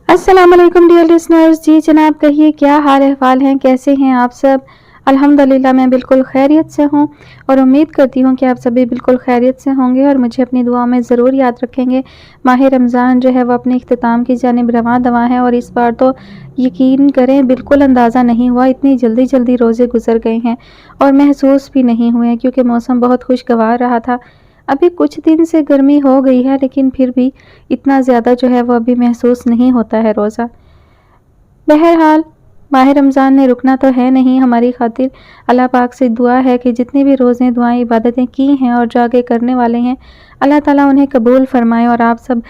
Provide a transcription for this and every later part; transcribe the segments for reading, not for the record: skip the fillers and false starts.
अस्सलाम वालेकुम dear listeners. जी जनाब, कहिए क्या हाल अहवाल हैं, कैसे हैं आप सब। अल्हम्दुलिल्लाह मैं बिल्कुल खैरियत से हूँ और उम्मीद करती हूँ कि आप सभी बिल्कुल खैरियत से होंगे और मुझे अपनी दुआ में ज़रूर याद रखेंगे। माह रमज़ान जो है वो अपने इख्तिताम की जानिब रवां दवा है और इस बार तो यकीन करें बिल्कुल अंदाज़ा नहीं हुआ, इतनी जल्दी जल्दी रोज़े गुजर गए हैं और महसूस भी नहीं हुए क्योंकि मौसम बहुत खुशगवार रहा था। अभी कुछ दिन से गर्मी हो गई है लेकिन फिर भी इतना ज़्यादा जो है वो अभी महसूस नहीं होता है रोज़ा। बहरहाल माह रमज़ान ने रुकना तो है नहीं हमारी खातिर। अल्लाह पाक से दुआ है कि जितनी भी रोज़ें, दुआएं, इबादतें की हैं और जो आगे करने वाले हैं, अल्लाह ताला उन्हें कबूल फ़रमाए। और आप सब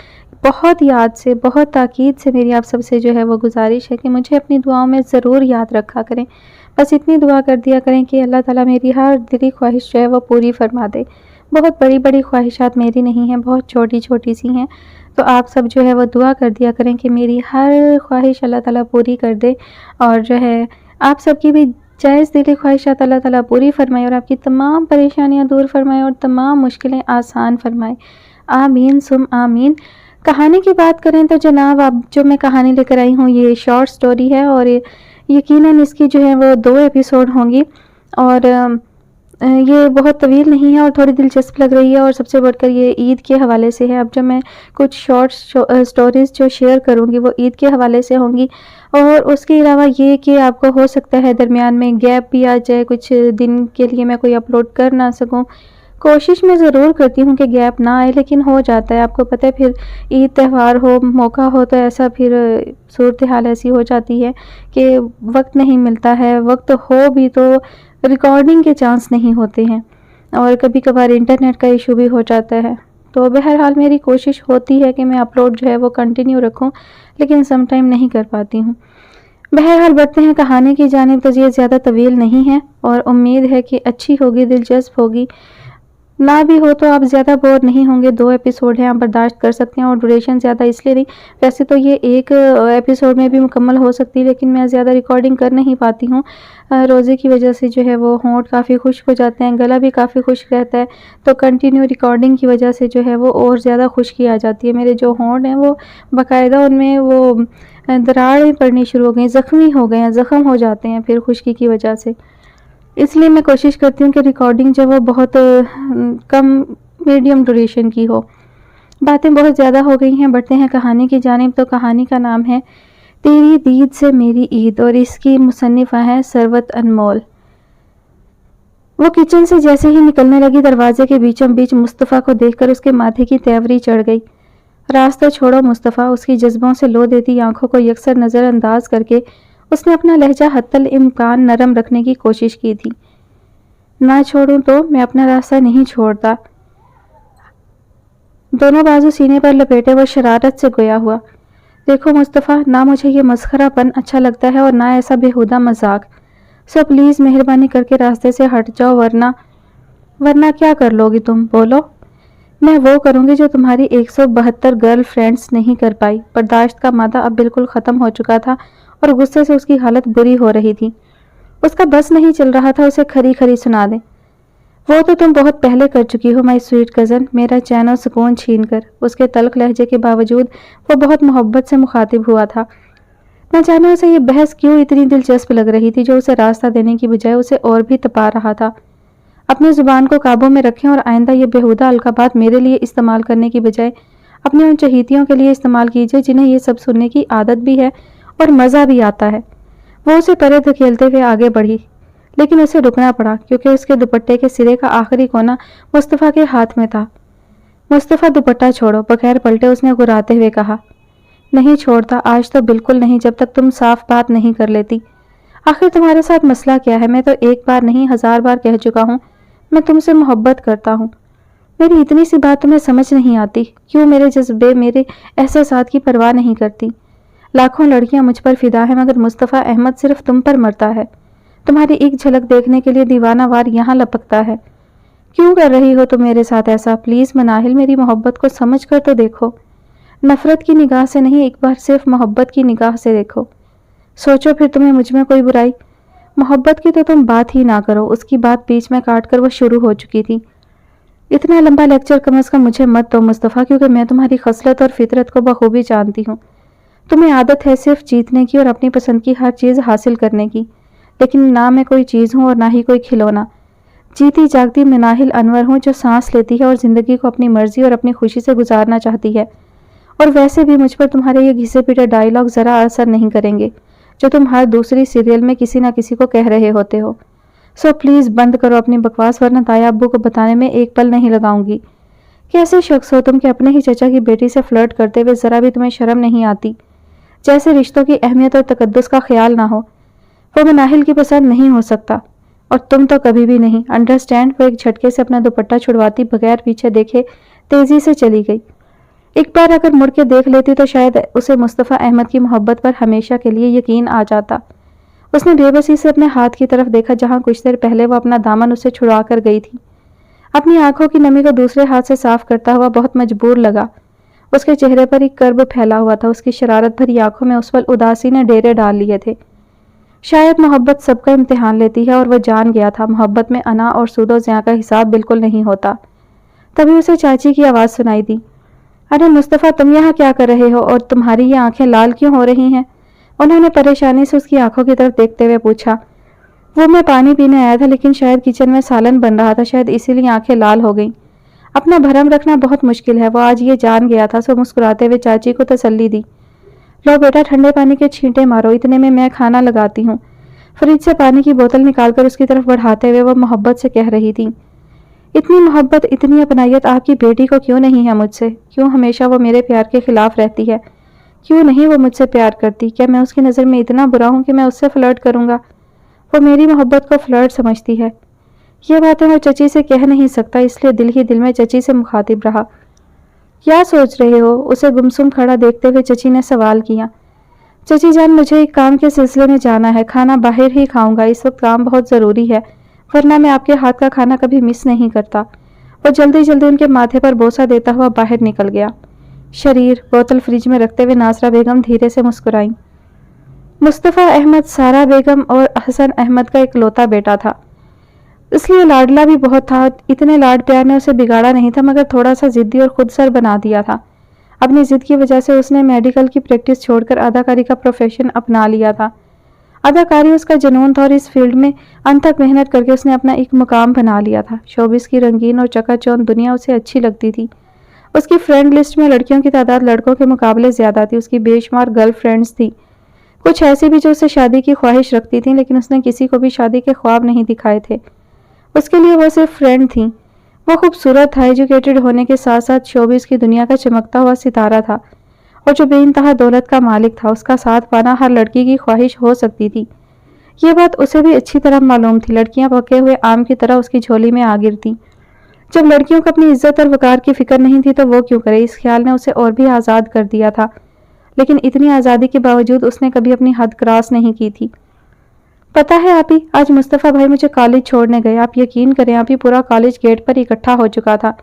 बहुत याद से, बहुत ताकीद से मेरी आप सब से जो है वो गुजारिश है कि मुझे अपनी दुआओं में ज़रूर याद रखा करें। बस इतनी दुआ कर दिया करें कि अल्लाह ताला मेरी हर दिली ख्वाहिश जो है वो पूरी फ़रमा दे। बहुत बड़ी बड़ी ख्वाहिशात मेरी नहीं हैं, बहुत छोटी छोटी सी हैं। तो आप सब जो है वो दुआ कर दिया करें कि मेरी हर ख्वाहिश अल्लाह ताला पूरी कर दे और जो है आप सबकी भी जायज़ दिली ख्वाहिशात अल्लाह ताला पूरी फ़रमाए और आपकी तमाम परेशानियां दूर फ़रमाए और तमाम मुश्किलें आसान फ़रमाए। आमीन सुम आमीन। कहानी की बात करें तो जनाब, अब जो मैं कहानी लेकर आई हूँ ये शॉर्ट स्टोरी है और यकीनन इसकी जो है वो 2 एपिसोड होंगी और ये बहुत तवील नहीं है और थोड़ी दिलचस्प लग रही है और सबसे बढ़कर ये ईद के हवाले से है। अब जब मैं कुछ शॉर्ट स्टोरीज़ जो शेयर करूँगी वो ईद के हवाले से होंगी और उसके अलावा ये कि आपको हो सकता है दरमियान में गैप भी आ जाए, कुछ दिन के लिए मैं कोई अपलोड कर ना सकूँ। कोशिश मैं ज़रूर करती हूँ कि गैप ना आए लेकिन हो जाता है, आपको पता है फिर ईद त्यौहार हो, मौका हो तो ऐसा फिर सूरत हाल ऐसी हो जाती है कि वक्त नहीं मिलता है। वक्त हो भी तो रिकॉर्डिंग के चांस नहीं होते हैं और कभी कभार इंटरनेट का इशू भी हो जाता है। तो बहरहाल मेरी कोशिश होती है कि मैं अपलोड जो है वो कंटिन्यू रखूं लेकिन सम टाइम नहीं कर पाती हूं। बहरहाल बढ़ते हैं कहानी की जानिब। तो ये ज़्यादा तवील नहीं है और उम्मीद है कि अच्छी होगी, दिलचस्प होगी। ना भी हो तो आप ज़्यादा बोर नहीं होंगे। 2 एपिसोड हैं, आप बर्दाश्त कर सकते हैं और ड्यूरेशन ज़्यादा इसलिए नहीं, वैसे तो ये एक एपिसोड में भी मुकम्मल हो सकती है लेकिन मैं ज़्यादा रिकॉर्डिंग कर नहीं पाती हूँ। रोज़े की वजह से जो है वो होंठ काफ़ी खुश्क हो जाते हैं, गला भी काफ़ी खुश्क रहता है, तो कंटिन्यू रिकॉर्डिंग की वजह से जो है वो और ज़्यादा खुश्की आ जाती है। मेरे जो होंठ हैं वो बाकायदा उनमें वो दरारें पड़नी शुरू हो गई, ज़ख्मी हो गए हैं, ज़ख्म हो जाते हैं फिर खुश्की की वजह से। इसलिए मैं कोशिश करती हूँ कि रिकॉर्डिंग जो वो बहुत कम मीडियम ड्यूरेशन की हो। बातें बहुत ज़्यादा हो गई हैं, बढ़ते हैं कहानी की जानिब। तो कहानी का नाम है तेरी दीद से मेरी ईद और इसकी मुसन्निफ़ा है सरवत अनमोल। वो किचन से जैसे ही निकलने लगी, दरवाजे के बीचों बीच मुस्तफ़ा को देखकर उसके माथे की तेवरी चढ़ गई। रास्ता छोड़ो मुस्तफ़ा, उसकी जज्बों से लो देती आंखों को यकसर नज़रअंदाज करके उसने अपना लहजा हत्तल इम्कान नरम रखने की कोशिश की थी। ना छोड़ूं तो मैं अपना रास्ता नहीं छोड़ता। दोनों बाजू सीने पर लपेटे वो शरारत से गोया हुआ। देखो मुस्तफ़ा, ना मुझे ये मस्खरापन अच्छा लगता है और ना ऐसा बेहुदा मजाक। सो प्लीज़ मेहरबानी करके रास्ते से हट जाओ, वरना क्या कर लोगी तुम, बोलो। मैं वो करूँगी जो तुम्हारी 172 गर्ल फ्रेंड्स नहीं कर पाई। बर्दाश्त का मादा अब बिल्कुल ख़त्म हो चुका था और गुस्से से उसकी हालत बुरी हो रही थी। उसका बस नहीं चल रहा था उसे खरी खरी सुना दे। वो तो तुम बहुत पहले कर चुकी हो माई स्वीट कज़न, मेरा चैन और सुकून छीन कर। उसके तल्ख लहजे के बावजूद वो बहुत मोहब्बत से मुखातिब हुआ था। न जाने उसे ये बहस क्यों इतनी दिलचस्प लग रही थी, जो उसे रास्ता देने की बजाय उसे और भी तपा रहा था। अपनी ज़ुबान को काबू में रखें और आइंदा ये बेहुदा अलकाबात मेरे लिए इस्तेमाल करने की बजाय अपने उन चहीतियों के लिए इस्तेमाल कीजिए जिन्हें ये सब सुनने की आदत भी है और मज़ा भी आता है। वो उसे परे धकेलते हुए आगे बढ़ी लेकिन उसे रुकना पड़ा क्योंकि उसके दुपट्टे के सिरे का आखिरी कोना मुस्तफ़ा के हाथ में था। मुस्तफ़ा, दुपट्टा छोड़ो, बगैर पलटे उसने गुर्राते हुए कहा। नहीं छोड़ता, आज तो बिल्कुल नहीं, जब तक तुम साफ बात नहीं कर लेती। आखिर तुम्हारे साथ मसला क्या है? मैं तो एक बार नहीं 1000 बार कह चुका हूँ, मैं तुमसे मोहब्बत करता हूँ। मेरी इतनी सी बात तुम्हें समझ नहीं आती? क्यों मेरे जज्बे, मेरे एहसासात की परवाह नहीं करती? लाखों लड़कियां मुझ पर फिदा हैं मगर मुस्तफ़ा अहमद सिर्फ तुम पर मरता है। तुम्हारी एक झलक देखने के लिए दीवाना वार यहाँ लपकता है। क्यों कर रही हो तुम मेरे साथ ऐसा? प्लीज़ मनाहिल, मेरी मोहब्बत को समझ कर तो देखो। नफ़रत की निगाह से नहीं, एक बार सिर्फ मोहब्बत की निगाह से देखो। सोचो फिर तुम्हें मुझ में कोई बुराई। मोहब्बत की तो तुम बात ही ना करो। उसकी बात बीच में काट कर वो शुरू हो चुकी थी। इतना लंबा लेक्चर कम अज़ कम मुझे मत दो मुस्तफ़ा, क्योंकि मैं तुम्हारी खसलत और फितरत को बखूबी जानती हूँ। तुम्हें आदत है सिर्फ जीतने की और अपनी पसंद की हर चीज़ हासिल करने की, लेकिन ना मैं कोई चीज़ हूँ और ना ही कोई खिलौना। जीती जागती मनाहिल अनवर हूँ जो सांस लेती है और ज़िंदगी को अपनी मर्जी और अपनी खुशी से गुजारना चाहती है। और वैसे भी मुझ पर तुम्हारे ये घिसे पीटे डायलॉग ज़रा असर नहीं करेंगे जो तुम हर दूसरी सीरियल में किसी ना किसी को कह रहे होते हो। सो प्लीज़ बंद करो अपनी बकवास, वरना ताया अब्बू को बताने में एक पल नहीं लगाऊंगी। कैसे शख्स हो तुम कि अपने ही चचा की बेटी से फ्लर्ट करते हुए ज़रा भी तुम्हें शर्म नहीं आती? जैसे रिश्तों की अहमियत और तकद्दुस का ख्याल ना हो। वो मनाहिल की पसंद नहीं हो सकता, और तुम तो कभी भी नहीं। अंडरस्टैंड? वो एक झटके से अपना दुपट्टा छुड़वाती बगैर पीछे देखे तेजी से चली गई। एक बार अगर मुड़ के देख लेती तो शायद उसे मुस्तफ़ा अहमद की मोहब्बत पर हमेशा के लिए यकीन आ जाता। उसने बेबसी से अपने हाथ की तरफ देखा जहां कुछ देर पहले वो अपना दामन उसे छुड़ा कर गई थी। अपनी आंखों की नमी को दूसरे हाथ से साफ करता हुआ बहुत मजबूर लगा। उसके चेहरे पर एक कर्ब फैला हुआ था। उसकी शरारत भरी आंखों में उस पल उदासी ने डेरे डाल लिए थे। शायद मोहब्बत सबका इम्तिहान लेती है और वह जान गया था मोहब्बत में अना और सूदो ज़िया का हिसाब बिल्कुल नहीं होता। तभी उसे चाची की आवाज़ सुनाई दी। अरे मुस्तफ़ा, तुम यहाँ क्या कर रहे हो और तुम्हारी ये आंखें लाल क्यों हो रही हैं? उन्होंने परेशानी से उसकी आंखों की तरफ देखते हुए पूछा। वो मैं पानी पीने आया था, लेकिन शायद किचन में सालन बन रहा था, शायद इसीलिए आंखें लाल हो गईं। अपना भरम रखना बहुत मुश्किल है, वो आज ये जान गया था। सो मुस्कुराते हुए चाची को तसल्ली दी। लो बेटा, ठंडे पानी के छींटे मारो, इतने में मैं खाना लगाती हूँ। फ्रिज से पानी की बोतल निकालकर उसकी तरफ बढ़ाते हुए वो मोहब्बत से कह रही थी। इतनी मोहब्बत, इतनी अपनायत आपकी बेटी को क्यों नहीं है मुझसे? क्यों हमेशा वो मेरे प्यार के खिलाफ रहती है? क्यों नहीं वो मुझसे प्यार करती? क्या मैं उसकी नज़र में इतना बुरा हूँ कि मैं उससे फ्लर्ट करूँगा? वो मेरी मोहब्बत को फ्लर्ट समझती है। ये बातें वो चची से कह नहीं सकता, इसलिए दिल ही दिल में चची से मुखातिब रहा। क्या सोच रहे हो? उसे गुमसुम खड़ा देखते हुए चची ने सवाल किया। चची जान, मुझे एक काम के सिलसिले में जाना है। खाना बाहर ही खाऊंगा, इस वक्त काम बहुत ज़रूरी है, वरना मैं आपके हाथ का खाना कभी मिस नहीं करता। वो जल्दी जल्दी उनके माथे पर बोसा देता हुआ बाहर निकल गया। शरीर बोतल फ्रिज में रखते हुए नासरा बेगम धीरे से मुस्कुराई। मुस्तफ़ा अहमद सारा बेगम और हसन अहमद का इकलौता बेटा था, इसलिए लाडला भी बहुत था। इतने लाड प्यार ने उसे बिगाड़ा नहीं था, मगर थोड़ा सा जिद्दी और खुदसर बना दिया था। अपनी जिद की वजह से उसने मेडिकल की प्रैक्टिस छोड़कर अदाकारी का प्रोफेशन अपना लिया था। अदाकारी उसका जुनून था और इस फील्ड में अनथक मेहनत करके उसने अपना एक मुकाम बना लिया था। शोबिस की रंगीन और चकाचौंध दुनिया उसे अच्छी लगती थी। उसकी फ्रेंड लिस्ट में लड़कियों की तादाद लड़कों के मुकाबले ज़्यादा थी। उसकी बेशुमार गर्ल फ्रेंड्स थी, कुछ ऐसी भी जो उसे शादी की ख्वाहिश रखती थीं, लेकिन उसने किसी को भी शादी के ख्वाब नहीं दिखाए थे। उसके लिए वो सिर्फ फ्रेंड थी। वो खूबसूरत था, एजुकेटेड होने के साथ साथ शोबिस की दुनिया का चमकता हुआ सितारा था, और जो बेइंतहा दौलत का मालिक था। उसका साथ पाना हर लड़की की ख्वाहिश हो सकती थी। ये बात उसे भी अच्छी तरह मालूम थी। लड़कियां पके हुए आम की तरह उसकी झोली में आ गिरती। जब लड़कियों को अपनी इज्जत और वकार की फिक्र नहीं थी तो वो क्यों करे? इस ख्याल ने उसे और भी आज़ाद कर दिया था, लेकिन इतनी आज़ादी के बावजूद उसने कभी अपनी हद क्रॉस नहीं की थी। पता है आप ही, आज मुस्तफ़ा भाई मुझे कॉलेज छोड़ने गए। आप यकीन करें, आप ही पूरा कॉलेज गेट पर इकट्ठा हो चुका था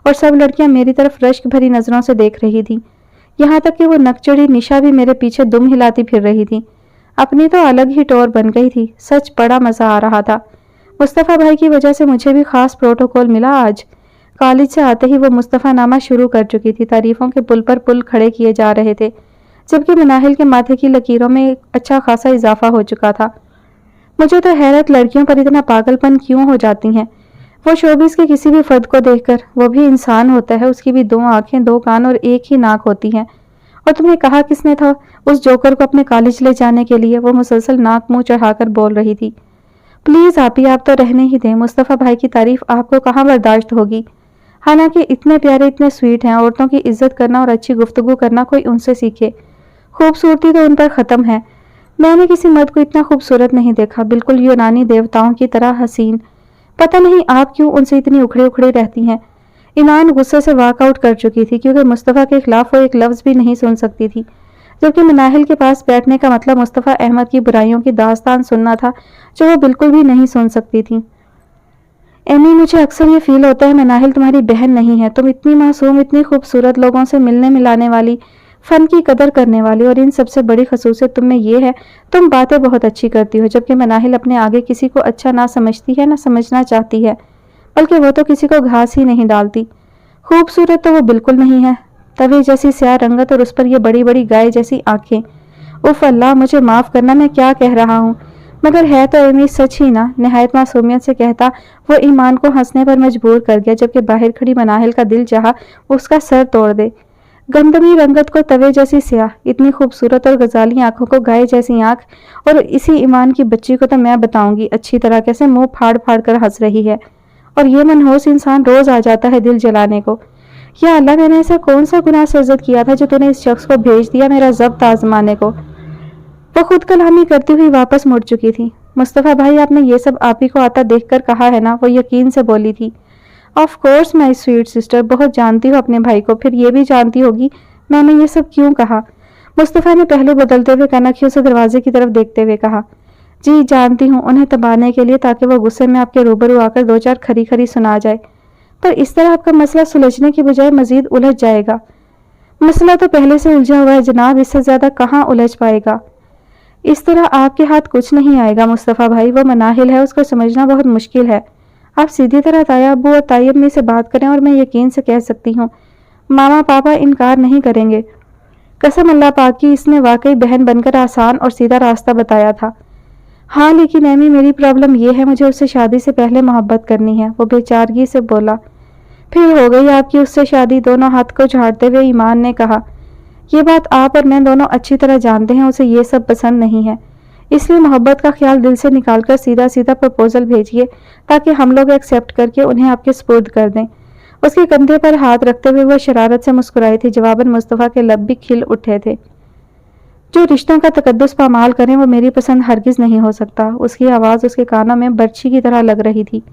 और सब लड़कियां मेरी तरफ रश्क भरी नज़रों से देख रही थी। यहाँ तक कि वो नकचढ़ी निशा भी मेरे पीछे दुम हिलाती फिर रही थी। अपनी तो अलग ही टोर बन गई थी। सच बड़ा मज़ा आ रहा था। मुस्तफ़ा भाई की वजह से मुझे भी खास प्रोटोकॉल मिला आज। कॉलेज से आते ही वो मुस्तफ़ा नामा शुरू कर चुकी थी। तारीफ़ों के पुल पर पुल खड़े किए जा रहे थे, जबकि मनाहिल के माथे की लकीरों में अच्छा खासा इजाफा हो चुका था। मुझे तो हैरत, लड़कियों पर इतना पागलपन क्यों हो जाती हैं? वो शोबिस के किसी भी फर्द को देखकर, वो भी इंसान होता है, उसकी भी 2 आंखें, 2 कान और एक ही नाक होती हैं। और तुम्हें कहा किसने था उस जोकर को अपने कॉलेज ले जाने के लिए? वो मुसलसल नाक मुंह चढ़ाकर बोल रही थी। प्लीज़ आप तो रहने ही दें। मुस्तफ़ा भाई की तारीफ आपको कहाँ बर्दाश्त होगी? हालांकि इतने प्यारे, इतने स्वीट हैं। औरतों की इज्जत करना और अच्छी गुफ्तगू करना कोई उनसे सीखे। खूबसूरती तो उन पर ख़त्म है। मैंने किसी मर्द को इतना खूबसूरत नहीं देखा, बिल्कुल यूनानी देवताओं की तरह हसीन। पता नहीं आप क्यों उनसे इतनी उखड़ी उखड़ी रहती हैं। ईमान गुस्से से वॉकआउट कर चुकी थी, क्योंकि मुस्तफ़ा के खिलाफ वो एक लफ्ज़ भी नहीं सुन सकती थी, जबकि मनाहिल के पास बैठने का मतलब मुस्तफ़ा अहमद की बुराइयों की दास्तान सुनना था, जो वो बिल्कुल भी नहीं सुन सकती थी। एमी, मुझे अक्सर ये फील होता है मनाहिल तुम्हारी बहन नहीं है। तुम इतनी मासूम, इतनी खूबसूरत, लोगों से मिलने मिलाने वाली, फ़न की कदर करने वाली, और इन सबसे बड़ी खसूसियत तुम में ये है, तुम बातें बहुत अच्छी करती हो, जबकि मनाहिल अपने आगे किसी को अच्छा ना समझती है, ना समझना चाहती है, बल्कि वो तो किसी को घास ही नहीं डालती। खूबसूरत तो वो बिल्कुल नहीं है, तवे जैसी स्याह रंगत और उस पर ये बड़ी बड़ी गाय जैसी आंखें। उफ अल्लाह, मुझे माफ करना, मैं क्या कह रहा हूँ। मगर है तो एमी सच ही ना, निहायत मासूमियत से कहता वो ईमान को हंसने पर मजबूर कर गया, जबकि बाहर खड़ी मनाहिल का दिल चाहा उसका सर तोड़ दे। गंदमी रंगत को तवे जैसी स्याह, इतनी खूबसूरत और गजाली आंखों को गाय जैसी आंख, और इसी ईमान की बच्ची को तो मैं बताऊंगी अच्छी तरह कैसे मुंह फाड़ फाड़ कर हंस रही है। और ये मनहूस इंसान रोज आ जाता है दिल जलाने को। या अल्लाह, मैंने ऐसा कौन सा गुनाह सर्जद किया था जो तूने इस शख्स को भेज दिया मेरा ज़ब्त आजमाने को। वो खुद कलामी करती हुई वापस मुड़ चुकी थी। मुस्तफ़ा भाई, आपने ये सब आप ही को आता देखकर कहा है ना, वो यकीन से बोली थी। Of course my sweet sister, बहुत जानती हो अपने भाई को, फिर ये भी जानती होगी मैंने ये सब क्यों कहा। मुस्तफ़ा ने पहलू बदलते हुए कनखियों से दरवाजे की तरफ देखते हुए कहा, जी जानती हूँ, उन्हें तबाने के लिए, ताकि वो गुस्से में आपके रूबरू आकर दो चार खरी खरी सुना जाए, पर इस तरह आपका मसला सुलझने की बजाय मजीद उलझ जाएगा। मसला तो पहले से उलझा हुआ है जनाब, इससे ज्यादा कहाँ उलझ पाएगा। इस तरह आपके हाथ कुछ नहीं आएगा मुस्तफ़ा भाई, वो मनाहिल है, उसको समझना बहुत मुश्किल है। आप सीधी तरह ताया अब्बू और ताई अम्मी से बात करें और मैं यकीन से कह सकती हूँ मामा पापा इनकार नहीं करेंगे। कसम अल्लाह पाक की, इसने वाकई बहन बनकर आसान और सीधा रास्ता बताया था। हाँ लेकिन एमी, मेरी प्रॉब्लम ये है, मुझे उससे शादी से पहले मोहब्बत करनी है, वो बेचारगी से बोला। फिर हो गई आपकी उससे शादी, दोनों हाथ को झाड़ते हुए ईमान ने कहा। ये बात आप और मैं दोनों अच्छी तरह जानते हैं, उसे ये सब पसंद नहीं है, इसलिए मोहब्बत का ख्याल दिल से निकालकर सीधा सीधा प्रपोजल भेजिए, ताकि हम लोग एक्सेप्ट करके उन्हें आपके स्पुर्द कर दें। उसके कंधे पर हाथ रखते हुए वह शरारत से मुस्कुराई थी। जवाबन मुस्तफ़ा के लब भी खिल उठे थे। जो रिश्तों का तकद्दुस पामाल करें वो मेरी पसंद हरगिज नहीं हो सकता। उसकी आवाज़ उसके कानों में बर्छी की तरह लग रही थी।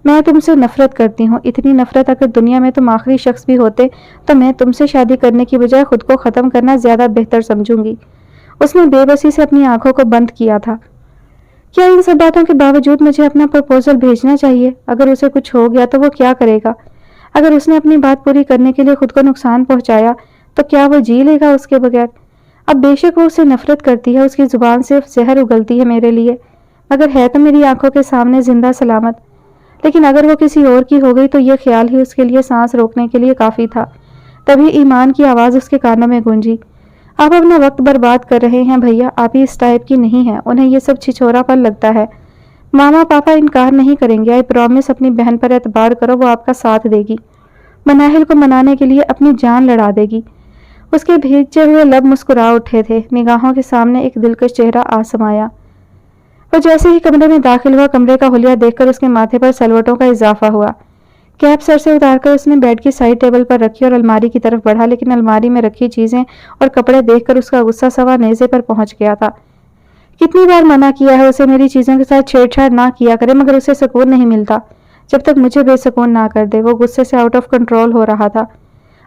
मैं तुमसे नफरत करती हूँ, इतनी नफरत अगर दुनिया में तुम आखिरी शख्स भी होते तो मैं तुमसे शादी करने की बजाय खुद को ख़त्म करना ज़्यादा बेहतर समझूंगी। उसने बेबसी से अपनी आंखों को बंद किया था। क्या इन सब बातों के बावजूद मुझे अपना प्रपोजल भेजना चाहिए? अगर उसे कुछ हो गया तो वो क्या करेगा? अगर उसने अपनी बात पूरी करने के लिए खुद को नुकसान पहुंचाया तो क्या वो जी लेगा उसके बगैर? अब बेशक वो उसे नफरत करती है, उसकी जुबान से जहर उगलती है मेरे लिए, मगर है तो मेरी आंखों के सामने जिंदा सलामत। लेकिन अगर वो किसी और की हो गई तो ये ख्याल ही उसके लिए सांस रोकने के लिए काफ़ी था। तभी ईमान की आवाज़ उसके कानों में गूंजी। आप अपना वक्त बर्बाद कर रहे हैं भैया, आप ही इस टाइप की नहीं है, उन्हें ये सब छिछोरापन लगता है। मामा पापा इनकार नहीं करेंगे, आई प्रॉमिस, अपनी बहन पर एतबार करो, वो आपका साथ देगी, मनाहिल को मनाने के लिए अपनी जान लड़ा देगी। उसके भीगे हुए लब मुस्कुरा उठे थे। निगाहों के सामने एक दिलकश चेहरा आ समाया। वो जैसे ही कमरे में दाखिल हुआ, कमरे का हुलिया देखकर उसके माथे पर सलवटों का इजाफा हुआ। कैप सर से उतारकर उसने बेड की साइड टेबल पर रखी और अलमारी की तरफ बढ़ा, लेकिन अलमारी में रखी चीजें और कपड़े देखकर उसका गुस्सा सवा नेज़े पर पहुंच गया था। कितनी बार मना किया है उसे मेरी चीजों के साथ छेड़छाड़ ना किया करे, मगर उसे सुकून नहीं मिलता जब तक मुझे बेसुकून ना कर दे। वो गुस्से से आउट ऑफ कंट्रोल हो रहा था।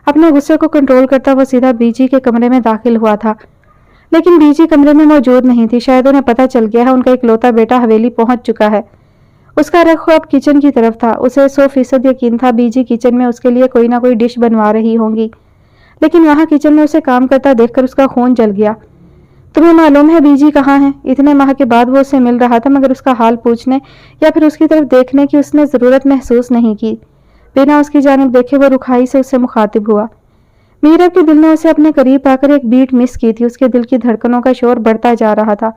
अपने गुस्से को कंट्रोल करता वो सीधा बीजी के कमरे में दाखिल हुआ था, लेकिन बीजी कमरे में मौजूद नहीं थी। शायद उन्हें पता चल गया है उनका इकलौता बेटा हवेली पहुंच चुका है। उसका रख अब किचन की तरफ था। उसे 100% यकीन था बीजी किचन में उसके लिए कोई ना कोई डिश बनवा रही होंगी, लेकिन वहां किचन में उसे काम करता देखकर उसका खून जल गया। तुम्हें मालूम है बीजी कहाँ है? इतने माह के बाद वो उससे मिल रहा था, मगर उसका हाल पूछने या फिर उसकी तरफ देखने की उसने ज़रूरत महसूस नहीं की। बिना उसकी जानिब देखे वो रुखाई से उससे मुखातिब हुआ। मीरा के दिल ने उसे अपने करीब आकर एक बीट मिस की थी। उसके दिल की धड़कनों का शोर बढ़ता जा रहा था।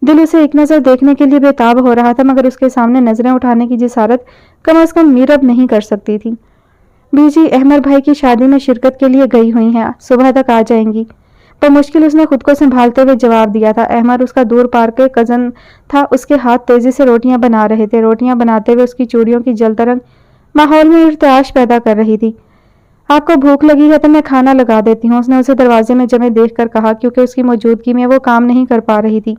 दिल उसे एक नज़र देखने के लिए बेताब हो रहा था, मगर उसके सामने नजरें उठाने की जिसारत कम अज कम मीरब नहीं कर सकती थी। बीजी अहमद भाई की शादी में शिरकत के लिए गई हुई हैं, सुबह तक आ जाएंगी। पर मुश्किल उसने खुद को संभालते हुए जवाब दिया था। अहमद उसका दूर पार के कजन था। उसके हाथ तेजी से रोटियां बना रहे थे। रोटियां बनाते हुए उसकी चूड़ियों की जलतरंग माहौल में इर्तियाश पैदा कर रही थी। आपको भूख लगी है तो मैं खाना लगा देती हूँ, उसने उसे दरवाजे में जमे देखकर कहा, क्योंकि उसकी मौजूदगी में वो काम नहीं कर पा रही थी।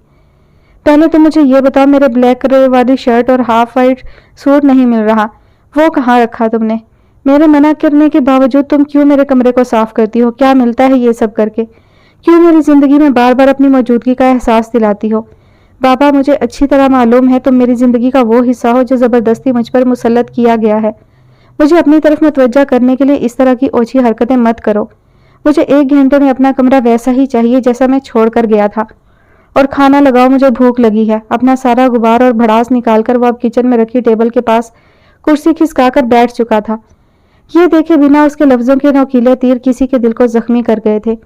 पहले तो मुझे ये बताओ, मेरे ब्लैक कलर वाली शर्ट और हाफ वाइट सूट नहीं मिल रहा, वो कहाँ रखा तुमने? मेरे मना करने के बावजूद तुम क्यों मेरे कमरे को साफ करती हो? क्या मिलता है ये सब करके? क्यों मेरी जिंदगी में बार बार अपनी मौजूदगी का एहसास दिलाती हो? बाबा, मुझे अच्छी तरह मालूम है तुम मेरी जिंदगी का वो हिस्सा हो जो जबरदस्ती मुझ पर मुसल्लत किया गया है। मुझे अपनी तरफ मुतवज्जा करने के लिए इस तरह की ओछी हरकतें मत करो। मुझे 1 घंटे में अपना कमरा वैसा ही चाहिए जैसा मैं छोड़ कर गया था। और खाना लगाओ, मुझे भूख लगी है। अपना सारा गुबार और भड़ास निकालकर वो अब किचन में रखी टेबल के पास कुर्सी खिसकाकर बैठ चुका था। یہ دیکھے बिना उसके लफ्जों के नोकीले तीर किसी के दिल को जख्मी कर गए थे।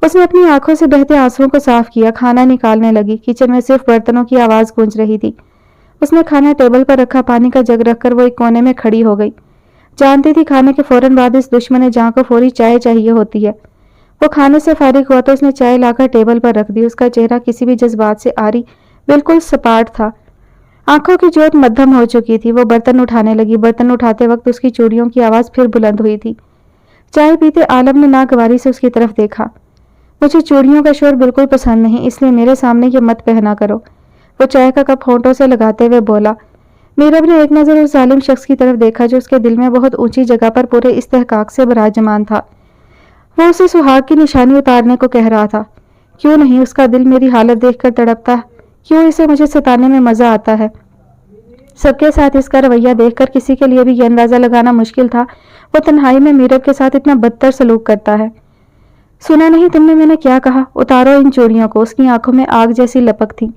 उसने अपनी आंखों से बहते आंसुओं को साफ किया, खाना निकालने लगी। किचन में सिर्फ बर्तनों की आवाज गूंज रही थी। उसने खाना टेबल पर रखा, पानी का जग रखकर वो एक कोने में खड़ी हो गई। जानती थी खाने के फौरन बाद इस दुश्मन जहां को फौरी चाय चाहिए होती है। वो खाने से फारिग हुआ तो उसने चाय लाकर टेबल पर रख दी। उसका चेहरा किसी भी जज्बात से आरी, बिल्कुल सपाट था। आंखों की जोत मध्यम हो चुकी थी। वो बर्तन उठाने लगी। बर्तन उठाते वक्त उसकी चूड़ियों की आवाज फिर बुलंद हुई थी। चाय पीते आलम ने नागवारी से उसकी तरफ देखा। मुझे चूड़ियों का शोर बिल्कुल पसंद नहीं, इसलिए मेरे सामने ये मत पहना करो। वो चाय का कप होंठों से लगाते हुए बोला। मीरब ने एक नजर उस जालिम शख्स की तरफ देखा जो उसके दिल में बहुत ऊंची जगह पर पूरे इस्तेहकाक से बराजमान था। वो उसे सुहाग की निशानी उतारने को कह रहा था। क्यों नहीं, उसका दिल मेरी हालत देखकर तड़पता, क्यों इसे मुझे सताने में मजा आता है। सबके साथ इसका रवैया देखकर किसी के लिए भी यह अंदाजा लगाना मुश्किल था वो तन्हाई में मीरब के साथ इतना बदतर सलूक करता है। सुना नहीं तुमने मैंने क्या कहा? उतारो इन चूड़ियों को। उसकी आंखों में आग जैसी लपक थी।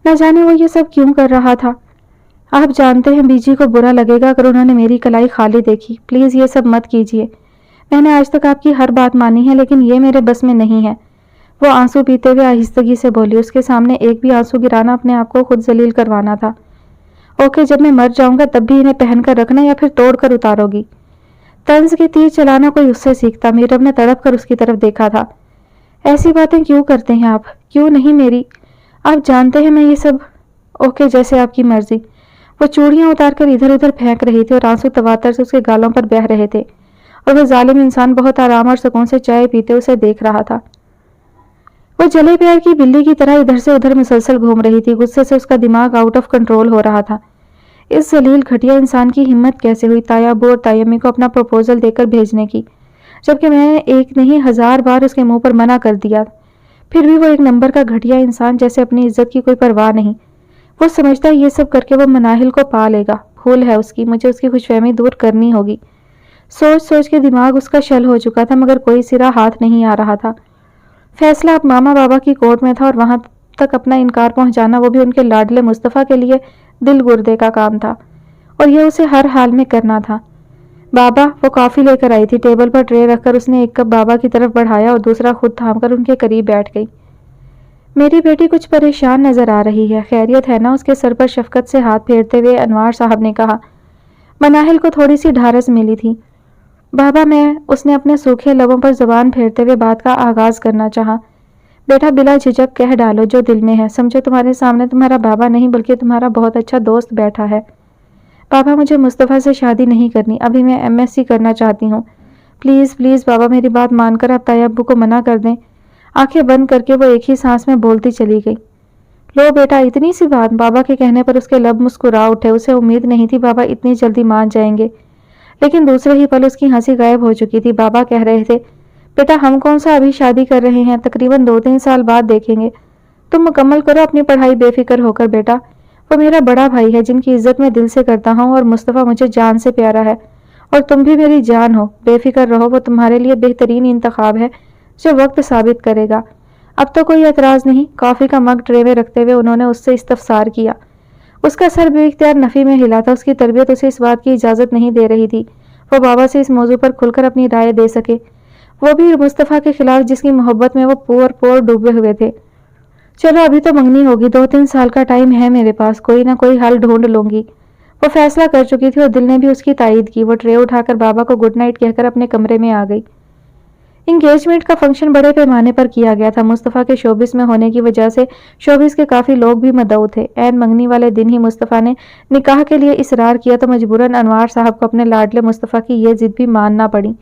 न जाने वो ये सब क्यों कर रहा था। आप जानते हैं बीजी को बुरा लगेगा अगर उन्होंने मेरी कलाई खाली देखी। प्लीज ये सब मत कीजिए। मैंने आज तक आपकी हर बात मानी है, लेकिन ये मेरे बस में नहीं है। वो आंसू पीते हुए आहिस्तगी से बोली। उसके सामने एक भी आंसू गिराना अपने आप को खुद जलील करवाना था। ओके, जब मैं मर जाऊंगा तब भी इन्हें पहनकर रखना या फिर तोड़कर उतारोगी। तंज के तीर चलाना कोई उससे सीखता। मीरब ने तड़प कर उसकी तरफ देखा था। ऐसी बातें क्यों करते हैं आप? क्यों नहीं मेरी? आप जानते हैं मैं ये सब। ओके, जैसे आपकी मर्जी। वो चूड़ियां उतारकर इधर उधर फेंक रही थी और आंसू तवातर से उसके गालों पर बह रहे थे और वह जालिम इंसान बहुत आराम और सुकून से चाय पीते उसे देख रहा था। वो जले प्यार की बिल्ली की तरह इधर से उधर मुसलसल घूम रही थी। गुस्से से उसका दिमाग आउट ऑफ कंट्रोल हो रहा था। इस जलील घटिया इंसान की हिम्मत कैसे हुई तायाबू और तायम्मी को अपना प्रपोजल देकर भेजने की, जबकि मैंने एक नहीं 1000 बार उसके मुंह पर मना कर दिया। फिर भी वो एक नंबर का घटिया इंसान, जैसे अपनी इज्जत की कोई परवाह नहीं। वो समझता है ये सब करके वो मनाहिल को पा लेगा। भूल है उसकी, मुझे उसकी खुशफहमी दूर करनी होगी। सोच सोच के दिमाग उसका शल हो चुका था, मगर कोई सिरा हाथ नहीं आ रहा था। फैसला अब मामा बाबा की कोर्ट में था और वहां तक अपना इनकार पहुंचाना, वो भी उनके लाडले मुस्तफ़ा के लिए दिल गुर्दे का काम था और यह उसे हर हाल में करना था। बाबा, वो कॉफी लेकर आई थी। टेबल पर ट्रे रखकर उसने एक कप बाबा की तरफ बढ़ाया और दूसरा खुद थामकर उनके करीब बैठ गई। मेरी बेटी कुछ परेशान नजर आ रही है, खैरियत है ना? उसके सर पर शफकत से हाथ फेरते हुए अनवार साहब ने कहा। मनाहिल को थोड़ी सी ढारस मिली थी। बाबा, मैं, उसने अपने सूखे लबों पर जबान फेरते हुए बात का आगाज करना चाहा। बेटा, बिला झिझक कह डालो जो दिल में है। समझो तुम्हारे सामने तुम्हारा बाबा नहीं बल्कि तुम्हारा बहुत अच्छा दोस्त बैठा है। बाबा, मुझे मुस्तफ़ा से शादी नहीं करनी, अभी मैं MSc करना चाहती हूँ। प्लीज़ प्लीज़ बाबा, मेरी बात मानकर आप ताया अब्बू को मना कर दें। आंखें बंद करके वो एक ही सांस में बोलती चली गई। लो बेटा, इतनी सी बात? बाबा के कहने पर उसके लब मुस्कुरा उठे। उसे उम्मीद नहीं थी बाबा इतनी जल्दी मान जाएंगे, लेकिन दूसरे ही पल उसकी हंसी गायब हो चुकी थी। बाबा कह रहे थे, बेटा हम कौन सा अभी शादी कर रहे हैं, तकरीबन 2-3 साल बाद देखेंगे। तुम मुकम्मल करो अपनी पढ़ाई बेफिक्र होकर बेटा। वो मेरा बड़ा भाई है जिनकी इज्जत मैं दिल से करता हूँ और मुस्तफ़ा मुझे जान से प्यारा है और तुम भी मेरी जान हो। बेफिक्र रहो, वो तुम्हारे लिए बेहतरीन इंतखाब है जो वक्त साबित करेगा। अब तो कोई एतराज़ नहीं। कॉफ़ी का मग ट्रे में रखते हुए उन्होंने उससे इस्तफसार किया। उसका सर बेइख्तियार नफ़ी में हिला था। उसकी तरबियत उसे इस बात की इजाज़त नहीं दे रही थी वो बाबा से इस मौजू पर खुलकर अपनी राय दे सके, वो भी मुस्तफ़ा के खिलाफ जिसकी मोहब्बत में वो पोर पोर डूबे हुए थे। चलो अभी तो मंगनी होगी, 2-3 साल का टाइम है मेरे पास, कोई ना कोई हल ढूंढ लूंगी। वो फैसला कर चुकी थी और दिल ने भी उसकी तायीद की। वो ट्रे उठाकर बाबा को गुड नाइट कहकर अपने कमरे में आ गई। इंगेजमेंट का फंक्शन बड़े पैमाने पर किया गया था। मुस्तफ़ा के शोबिस में होने की वजह से शोबिस के काफ़ी लोग भी मदऊ थे। ऐन मंगनी वाले दिन ही मुस्तफ़ा ने निकाह के लिए इसरार किया तो मजबूरन अनवार साहब को अपने लाडले मुस्तफ़ा की ये जिद भी मानना पड़ी।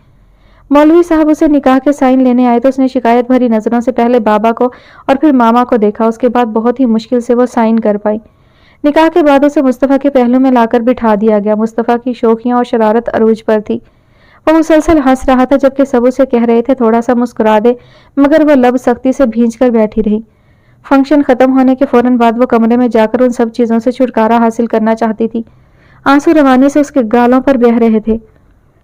मौलवी साहब उसे निकाह के साइन लेने आए तो उसने शिकायत भरी नज़रों से पहले बाबा को और फिर मामा को देखा। उसके बाद बहुत ही मुश्किल से वो साइन कर पाई। निकाह के बाद उसे मुस्तफ़ा के पहलू में लाकर बिठा दिया गया। मुस्तफ़ा की शोखियाँ और शरारत अरूज पर थी। वो मुसलसल हंस रहा था जबकि सब उसे कह रहे थे थोड़ा सा मुस्कुरा दे, मगर वो लब सख्ती से भींच कर बैठी रही। फंक्शन खत्म होने के फौरन बाद वो कमरे में जाकर उन सब चीज़ों से छुटकारा हासिल करना चाहती थी। आंसू रवानी से उसके गालों पर बह रहे थे।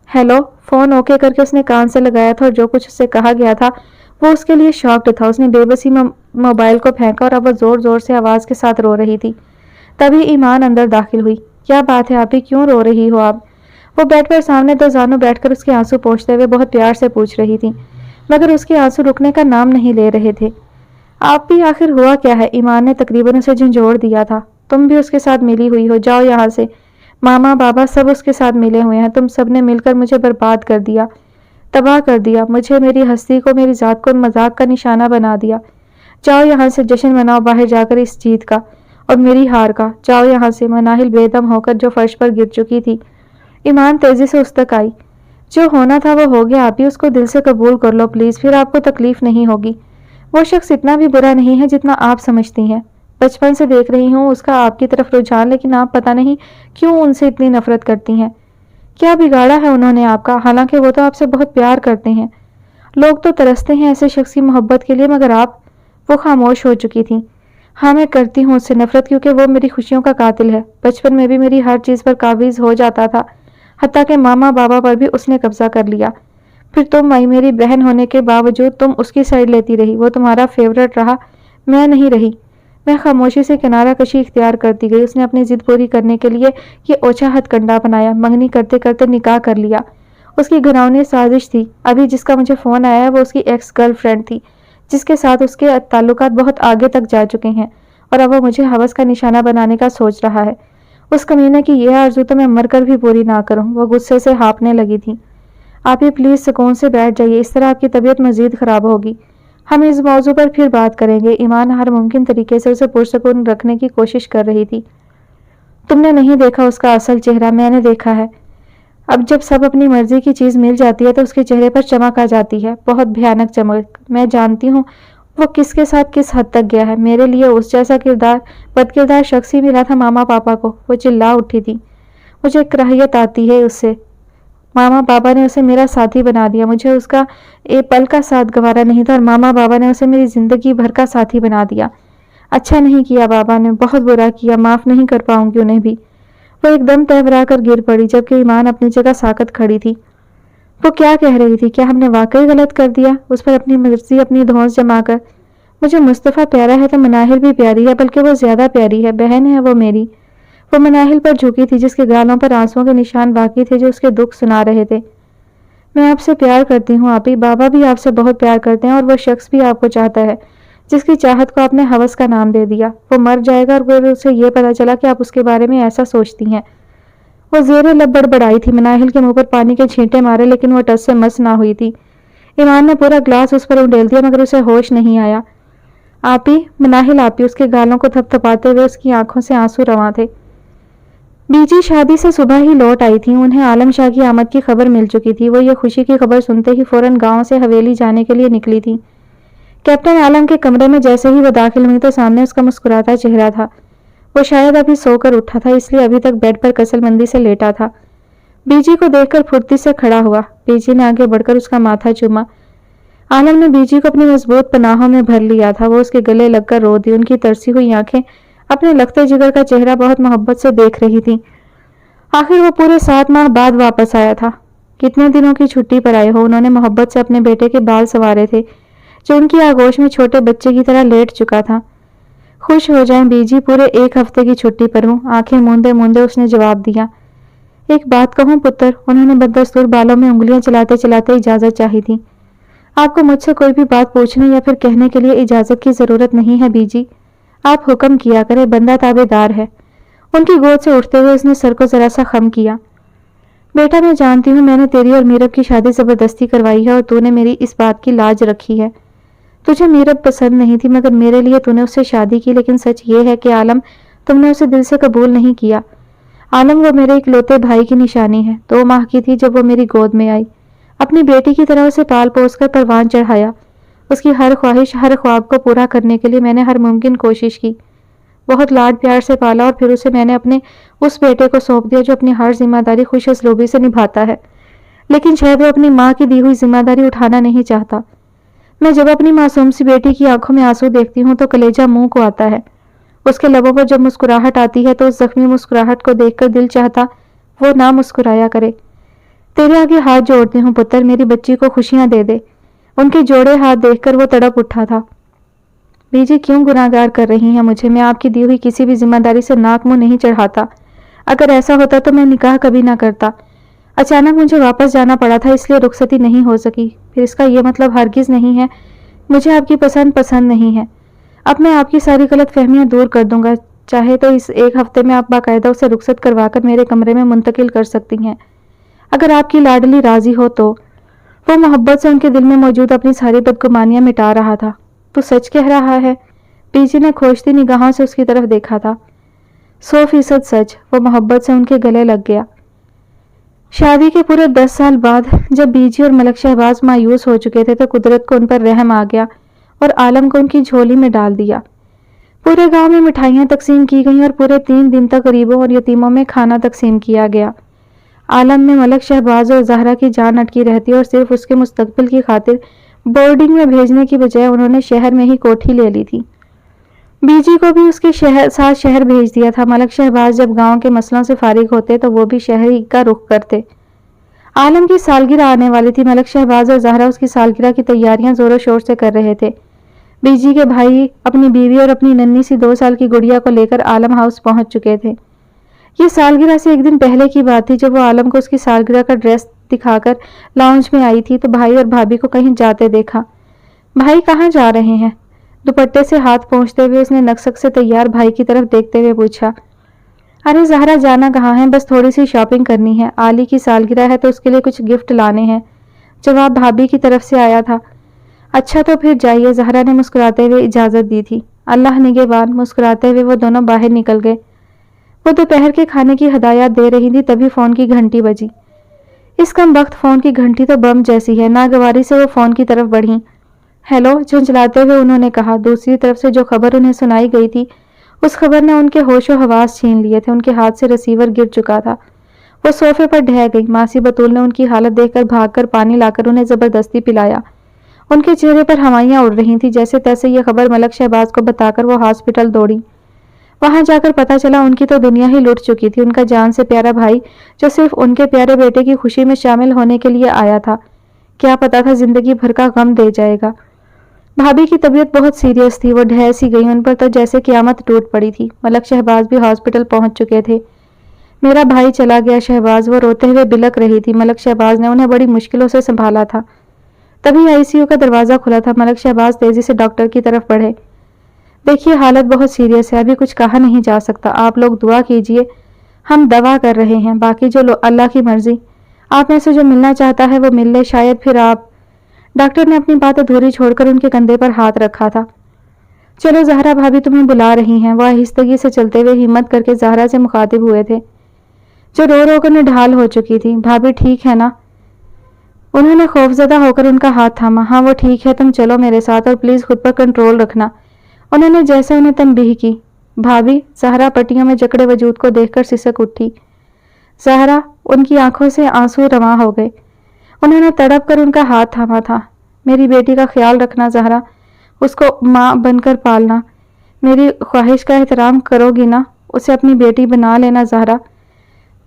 हेलो, फ़ोन ओके करके उसने कान से लगाया था और जो कुछ उससे कहा गया था वो उसके लिए शॉक्ड था। उसने बेबसी में मोबाइल को फेंका और अब वो ज़ोर ज़ोर से आवाज़ के साथ रो रही थी। तभी ईमान अंदर दाखिल हुई। क्या बात है, आप भी क्यों रो रही हो? आप? وہ بیڈ پر سامنے دو زانوں بیٹھ کر اس کے آنسو پوچھتے ہوئے بہت پیار سے پوچھ رہی تھی، مگر اس کے آنسو رکنے کا نام نہیں لے رہے تھے۔ آپ بھی آخر ہوا کیا ہے؟ ایمان نے تقریباً اسے جھنجھوڑ دیا تھا۔ تم بھی اس کے ساتھ ملی ہوئی ہو، جاؤ یہاں سے۔ ماما بابا سب اس کے ساتھ ملے ہوئے ہیں، تم سب نے مل کر مجھے برباد کر دیا، تباہ کر دیا، مجھے، میری ہستی کو، میری ذات کو مذاق کا نشانہ بنا دیا۔ جاؤ یہاں سے، جشن مناؤ باہر جا کر اس جیت کا اور میری ہار کا۔ جاؤ یہاں سے۔ مناہل بے دم ہو کر جو فرش پر گر چکی تھی، ایمان تیزی سے اس تک آئی۔ جو ہونا تھا وہ ہو گیا، آپ ہی اس کو دل سے قبول کر لو پلیز، پھر آپ کو تکلیف نہیں ہوگی۔ وہ شخص اتنا بھی برا نہیں ہے جتنا آپ سمجھتی ہیں۔ بچپن سے دیکھ رہی ہوں اس کا آپ کی طرف رجحان، لیکن آپ پتہ نہیں کیوں ان سے اتنی نفرت کرتی ہیں۔ کیا بگاڑا ہے انہوں نے آپ کا؟ حالانکہ وہ تو آپ سے بہت پیار کرتے ہیں۔ لوگ تو ترستے ہیں ایسے شخص کی محبت کے لیے، مگر آپ… وہ خاموش ہو چکی تھی۔ ہاں میں کرتی ہوں اس سے نفرت، کیونکہ وہ میری خوشیوں کا قاتل ہے۔ بچپن میں بھی میری ہر چیز پر قابض ہو جاتا تھا، حتیٰ کہ ماما بابا پر بھی اس نے قبضہ کر لیا۔ پھر تم آئی، میری بہن ہونے کے باوجود تم اس کی سائیڈ لیتی رہی، وہ تمہارا فیورٹ رہا، میں نہیں رہی۔ میں خاموشی سے کنارہ کشی اختیار کرتی گئی۔ اس نے اپنی ضد پوری کرنے کے لیے یہ اوچھا ہتھ کنڈا بنایا، منگنی کرتے کرتے نکاح کر لیا۔ اس کی گھناؤنی سازش تھی۔ ابھی جس کا مجھے فون آیا ہے وہ اس کی ایکس گرل فرینڈ تھی، جس کے ساتھ اس کے تعلقات بہت آگے تک جا چکے ہیں، اور اب وہ مجھے ہوس کا نشانہ بنانے کا سوچ رہا ہے۔ اس کمینے کی یہ آرزو تو میں مر کر بھی پوری نہ کروں۔ وہ غصے سے ہانپنے لگی تھی۔ آپ ہی پلیز سکون سے بیٹھ جائیے، اس طرح آپ کی طبیعت مزید خراب ہوگی۔ ہم اس موضوع پر پھر بات کریں گے۔ ایمان ہر ممکن طریقے سے اسے پرسکون رکھنے کی کوشش کر رہی تھی۔ تم نے نہیں دیکھا اس کا اصل چہرہ، میں نے دیکھا ہے۔ اب جب سب اپنی مرضی کی چیز مل جاتی ہے تو اس کے چہرے پر چمک آ جاتی ہے، بہت بھیانک چمک۔ میں جانتی ہوں وہ کس کے ساتھ کس حد تک گیا ہے۔ میرے لیے اس جیسا بد کردار شخص ہی ملا تھا ماما پاپا کو۔ وہ چلا اٹھی تھی۔ مجھے کراہیت آتی ہے اس سے۔ ماما بابا نے اسے میرا ساتھی بنا دیا، مجھے اس کا ایک پل کا ساتھ گوارا نہیں تھا، اور ماما بابا نے اسے میری زندگی بھر کا ساتھی بنا دیا۔ اچھا نہیں کیا بابا نے، بہت برا کیا، معاف نہیں کر پاؤں گی انہیں بھی۔ وہ ایک دم تہورا کر گر پڑی، جبکہ ایمان اپنی جگہ ساکت کھڑی تھی۔ وہ کیا کہہ رہی تھی؟ کیا ہم نے واقعی غلط کر دیا؟ اس پر اپنی مرضی، اپنی دھونس جما کر۔ مجھے مصطفیٰ پیارا ہے تو مناہل بھی پیاری ہے، بلکہ وہ زیادہ پیاری ہے، بہن ہے وہ میری۔ وہ مناہل پر جھکی تھی، جس کے گالوں پر آنسوؤں کے نشان باقی تھے جو اس کے دکھ سنا رہے تھے۔ میں آپ سے پیار کرتی ہوں آپی، بابا بھی آپ سے بہت پیار کرتے ہیں، اور وہ شخص بھی آپ کو چاہتا ہے، جس کی چاہت کو آپ نے ہوس کا نام دے دیا۔ وہ مر جائے گا اور پھر اسے یہ پتا چلا کہ آپ اس کے بارے میں ایسا سوچتی ہیں۔ وہ زیر لب بڑبڑائی تھی۔ مناہل کے منہ پر پانی کے چھینٹے مارے، لیکن وہ ٹس سے مس نہ ہوئی تھی۔ ایمان نے پورا گلاس اس پر انڈیل دیا، مگر اسے ہوش نہیں آیا۔ آپی، مناہل آپی، اس کے گالوں کو تھپ تھپاتے ہوئے اس کی آنکھوں سے آنسو رواں تھے۔ بی جی شادی سے صبح ہی لوٹ آئی تھی۔ انہیں عالم شاہ کی آمد کی خبر مل چکی تھی۔ وہ یہ خوشی کی خبر سنتے ہی فوراً گاؤں سے حویلی جانے کے لیے نکلی تھی۔ کیپٹن عالم کے کمرے میں جیسے ہی وہ داخل ہوئی تو سامنے اس کا مسکراتا چہرہ تھا۔ وہ شاید ابھی سو کر اٹھا تھا، اس لیے ابھی تک بیڈ پر کسل مندی سے لیٹا تھا۔ بی جی کو دیکھ کر پھرتی سے کھڑا ہوا۔ بی جی نے آگے بڑھ کر اس کا ماتھا چوما۔ عالم نے بی جی کو اپنی مضبوط پناہوں میں بھر لیا تھا۔ وہ اس کے گلے لگ کر رو دی۔ ان کی ترسی ہوئی آنکھیں اپنے لگتے جگر کا چہرہ بہت محبت سے دیکھ رہی تھی۔ آخر وہ پورے 7 ماہ بعد واپس آیا تھا۔ کتنے دنوں کی چھٹی پر آئے ہو؟ انہوں نے محبت سے اپنے بیٹے کے بال سنوارے تھے، جو ان کی آغوش میں چھوٹے بچے کی طرح لیٹ چکا تھا۔ خوش ہو جائیں بی جی، پورے 1 ہفتے کی چھٹی پر ہوں، آنکھیں موندے موندے اس نے جواب دیا۔ ایک بات کہوں پتر؟ انہوں نے بددستور بالوں میں انگلیاں چلاتے چلاتے اجازت چاہی تھی۔ آپ کو مجھ سے کوئی بھی بات پوچھنے یا پھر کہنے کے لیے اجازت کی ضرورت نہیں ہے بی جی، آپ حکم کیا کرے، بندہ تابع دار ہے۔ ان کی گود سے اٹھتے ہوئے اس نے سر کو ذرا سا خم کیا۔ بیٹا میں جانتی ہوں میں نے تیری اور میرب کی شادی زبردستی کروائی ہے، اور تو نے میری اس بات کی لاج رکھی ہے۔ تجھے میرب پسند نہیں تھی، مگر میرے لیے تو نے اس سے شادی کی، لیکن سچ یہ ہے کہ عالم، تم نے اسے دل سے قبول نہیں کیا۔ عالم، وہ میرے اکلوتے بھائی کی نشانی ہے۔ 2 ماہ کی تھی جب وہ میری گود میں آئی، اپنی بیٹی کی طرح اسے پال پوس کر پروان چڑھایا۔ اس کی ہر خواہش، ہر خواب کو پورا کرنے کے لیے میں نے ہر ممکن کوشش کی۔ بہت لاڈ پیار سے پالا، اور پھر اسے میں نے اپنے اس بیٹے کو سونپ دیا جو اپنی ہر ذمہ داری خوش اسلوبی سے نبھاتا ہے، لیکن شاید وہ اپنی ماں کی دی ہوئی ذمہ داری اٹھانا نہیں چاہتا۔ میں جب اپنی معصوم سی بیٹی کی آنکھوں میں آنسو دیکھتی ہوں تو کلیجہ منہ کو آتا ہے۔ اس کے لبوں پر جب مسکراہٹ آتی ہے تو اس زخمی مسکراہٹ کو دیکھ کر دل چاہتا وہ نہ مسکرایا کرے۔ تیرے آگے ہاتھ جوڑتی ہوں پتر، میری بچی کو خوشیاں دے دے۔ ان کے جوڑے ہاتھ دیکھ کر وہ تڑپ اٹھا تھا۔ بی جی کیوں گناہگار کر رہی ہیں مجھے؟ میں آپ کی دی ہوئی کسی بھی ذمہ داری سے ناک منہ نہیں چڑھاتا۔ اگر ایسا ہوتا تو میں نکاح کبھی نہ کرتا۔ अचानक मुझे वापस जाना पड़ा था, इसलिए रुखसती नहीं हो सकी। फिर इसका ये मतलब हरगिज़ नहीं है मुझे आपकी पसंद नहीं है। अब मैं आपकी सारी गलत फहमियाँ दूर कर दूंगा। चाहे तो इस एक हफ्ते में आप बाकायदा उसे रुखसत करवाकर मेरे कमरे में मुंतकिल कर सकती हैं, अगर आपकी लाडली राजी हो तो। वो मोहब्बत से उनके दिल में मौजूद अपनी सारी बदगुमानियां मिटा रहा था। तू सच कह रहा है? पीजी ने खोजती निगाहों से उसकी तरफ देखा था। 100% सच। वो मोहब्बत से उनके गले लग गया। शादी के पूरे 10 साल बाद जब बीजी और मलक शहबाज मायूस हो चुके थे तो कुदरत को उन पर रहम आ गया और आलम को उनकी झोली में डाल दिया। पूरे गांव में मिठाइयां तकसीम की गईं और पूरे 3 दिन तक गरीबों और यतीमों में खाना तकसीम किया गया। आलम में मलक शहबाज और जहरा की जान अटकी रहती और सिर्फ उसके मुस्तकबिल की खातिर बोर्डिंग में भेजने की बजाय उन्होंने शहर में ही कोठी ले ली थी। बीजी को भी उसके साथ शहर भेज दिया था। मलक शहबाज जब गांव के मसलों से फारिग होते तो वो भी शहर ही का रुख करते। आलम की सालगिरह आने वाली थी। मलक शहबाज और जहरा उसकी सालगिरह की तैयारियां जोरों शोर से कर रहे थे। बीजी के भाई अपनी बीवी और अपनी नन्ही सी 2 साल की गुड़िया को लेकर आलम हाउस पहुंच चुके थे। ये सालगिरह से एक दिन पहले की बात थी जब वो आलम को उसकी सालगिरह का ड्रेस दिखाकर लाउंज में आई थी तो भाई और भाभी को कहीं जाते देखा। भाई कहाँ जा रहे हैं? दुपट्टे से हाथ पोंछते हुए उसने नक्सक से तैयार भाई की तरफ देखते हुए पूछा। अरे जहरा, जाना कहाँ है? बस थोड़ी सी शॉपिंग करनी है। आली की सालगिरह है तो उसके लिए कुछ गिफ्ट लाने हैं। जवाब भाभी की तरफ से आया था। अच्छा तो फिर जाइए, जहरा ने मुस्कुराते हुए इजाजत दी थी। अल्लाह निगहबान। मुस्कुराते हुए वो दोनों बाहर निकल गए। वो दोपहर के खाने की हदायत दे रही थी तभी फोन की घंटी बजी। इस कम वक्त फोन की घंटी तो बम जैसी है। नागवारी से वो फोन की तरफ बढ़ी। हेलो, झुंझलाते हुए उन्होंने कहा। दूसरी तरफ से जो खबर उन्हें सुनाई गई थी उस खबर ने उनके होशो हवास छीन लिए थे। उनके हाथ से रिसीवर गिर चुका था। वो सोफे पर ढह गई। मासी बतूल ने उनकी हालत देखकर भागकर पानी लाकर उन्हें जबरदस्ती पिलाया। उनके चेहरे पर हवाइयां उड़ रही थी। जैसे तैसे ये खबर मलक शहबाज को बताकर वो हॉस्पिटल दौड़ी। वहां जाकर पता चला उनकी तो दुनिया ही लुट चुकी थी। उनका जान से प्यारा भाई जो सिर्फ उनके प्यारे बेटे की खुशी में शामिल होने के लिए आया था, क्या पता था जिंदगी भर का गम दे जाएगा। भाभी की तबीयत बहुत सीरियस थी। वो ढह सी गई। उन पर तो जैसे क़यामत टूट पड़ी थी। मलक शहबाज भी हॉस्पिटल पहुंच चुके थे। मेरा भाई चला गया शहबाज, वो रोते हुए बिलक रही थी। मलक शहबाज ने उन्हें बड़ी मुश्किलों से संभाला था। तभी आईसीयू का दरवाजा खुला था। मलक शहबाज तेजी से डॉक्टर की तरफ बढ़े। देखिए, हालत बहुत सीरियस है, अभी कुछ कहा नहीं जा सकता। आप लोग दुआ कीजिए, हम दवा कर रहे हैं, बाकी जो अल्लाह की मर्जी। आप में से जो मिलना चाहता है वो मिल ले, शायद फिर आप। डॉक्टर ने अपनी बात अधूरी छोड़कर उनके कंधे पर हाथ रखा था। चलो जहरा, भाभी तुम्हें बुला रही हैं। वह आहिस्तगी से चलते हुए हिम्मत करके जहरा से मुखातिब हुए थे, जो रो रो कर निढाल हो चुकी थी। भाभी ठीक है ना? उन्होंने खौफजदा होकर उनका हाथ थामा। हाँ वो ठीक है, तुम चलो मेरे साथ और प्लीज खुद पर कंट्रोल रखना। उन्होंने जैसे उन्हें तंबीह की। भाभी, जहरा पट्टियों में जकड़े वजूद को देखकर सिसक उठी। जहरा, उनकी आंखों से आंसू रवां हो गए। उन्होंने तड़प कर उनका हाथ थामा था। मेरी बेटी का ख्याल रखना जहरा, उसको माँ बनकर पालना। मेरी ख्वाहिश का एहतराम करोगी ना? उसे अपनी बेटी बना लेना जहरा।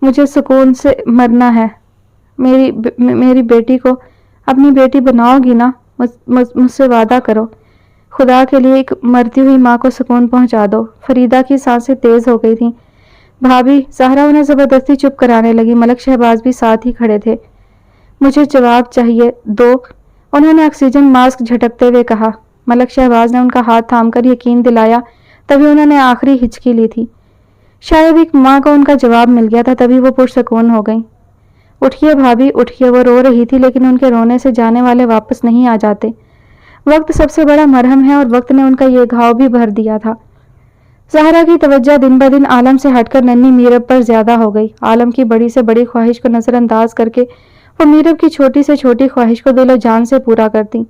मुझे सुकून से मरना है। मेरी बेटी को अपनी बेटी बनाओगी ना? मुझसे वादा करो। खुदा के लिए एक मरती हुई माँ को सुकून पहुंचा दो। फरीदा की सांसें तेज हो गई थीं। भाभी, जहरा उन्हें जबरदस्ती चुप कराने लगी। मलक शहबाज भी साथ ही खड़े थे। मुझे जवाब चाहिए, दो। उन्होंने ऑक्सीजन मास्क झटकते हुए कहा। मलक शहबाज ने उनका हाथ थामकर यकीन दिलाया। तभी उन्होंने आखिरी हिचकी ली थी। शायद एक माँ को उनका जवाब मिल गया था, तभी वो पुरसकून हो गई। उठिए भाभी, उठिए। वो रो रही थी, लेकिन उनके रोने से जाने वाले वापस नहीं आ जाते। वक्त सबसे बड़ा मरहम है और वक्त ने उनका ये घाव भी भर दिया था। जहरा की तवज्जो दिन ब दिन आलम से हटकर नन्ही मीरब पर ज्यादा हो गई। आलम की बड़ी से बड़ी ख्वाहिश को नजरअंदाज करके वो मीरब की छोटी से छोटी ख्वाहिश को दिलो जान से पूरा करती।